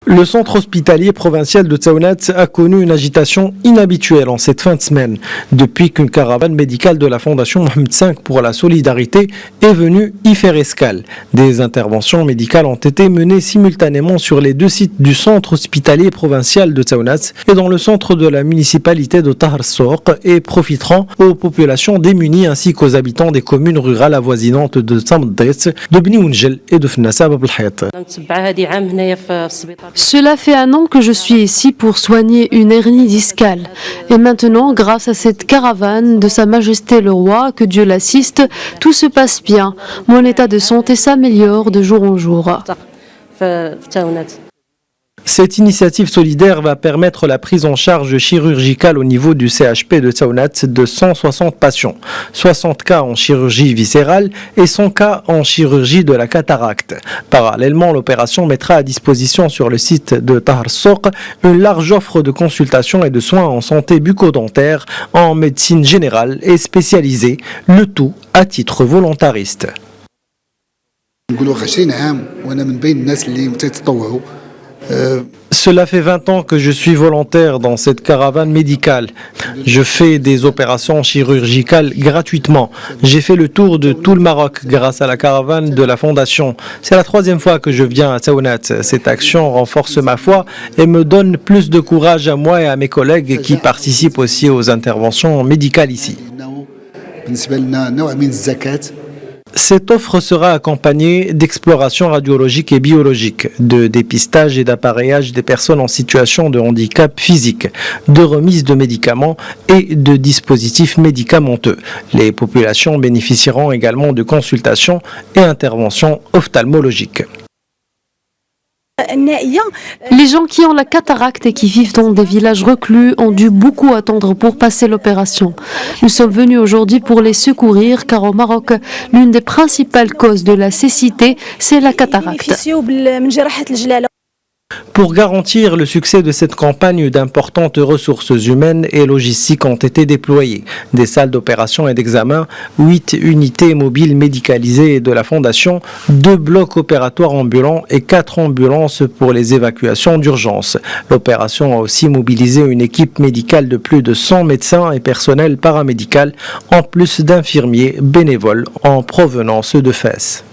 Le centre hospitalier provincial de Tsaounat a connu une agitation inhabituelle en cette fin de semaine, depuis qu'une caravane médicale de la Fondation Mohamed V pour la solidarité est venue y faire escale. Des interventions médicales ont été menées simultanément sur les deux sites du centre hospitalier provincial de Tsaounat et dans le centre de la municipalité de Tahar Souk et profiteront aux populations démunies ainsi qu'aux habitants des communes rurales avoisinantes de Tsamdès, de Bni Ounjel et de Fnassa Bab el-Hayat. Cela fait 1 an que je suis ici pour soigner une hernie discale. Et maintenant, grâce à cette caravane de Sa Majesté le Roi, que Dieu l'assiste, tout se passe bien. Mon état de santé s'améliore de jour en jour. Cette initiative solidaire va permettre la prise en charge chirurgicale au niveau du CHP de Tsaounat de 160 patients, 60 cas en chirurgie viscérale et 100 cas en chirurgie de la cataracte. Parallèlement, l'opération mettra à disposition sur le site de Tahar Souk une large offre de consultations et de soins en santé bucco-dentaire, en médecine générale et spécialisée, le tout à titre volontariste. Cela fait 20 ans que je suis volontaire dans cette caravane médicale. Je fais des opérations chirurgicales gratuitement. J'ai fait le tour de tout le Maroc grâce à la caravane de la Fondation. C'est la 3e fois que je viens à Tsaounat. Cette action renforce ma foi et me donne plus de courage à moi et à mes collègues qui participent aussi aux interventions médicales ici. Cette offre sera accompagnée d'explorations radiologiques et biologiques, de dépistage et d'appareillage des personnes en situation de handicap physique, de remise de médicaments et de dispositifs médicamenteux. Les populations bénéficieront également de consultations et interventions ophtalmologiques. Les gens qui ont la cataracte et qui vivent dans des villages reclus ont dû beaucoup attendre pour passer l'opération. Nous sommes venus aujourd'hui pour les secourir car au Maroc, l'une des principales causes de la cécité, c'est la cataracte. Pour garantir le succès de cette campagne, d'importantes ressources humaines et logistiques ont été déployées. Des salles d'opération et d'examen, 8 unités mobiles médicalisées de la Fondation, 2 blocs opératoires ambulants et 4 ambulances pour les évacuations d'urgence. L'opération a aussi mobilisé une équipe médicale de plus de 100 médecins et personnel paramédical, en plus d'infirmiers bénévoles en provenance de Fès.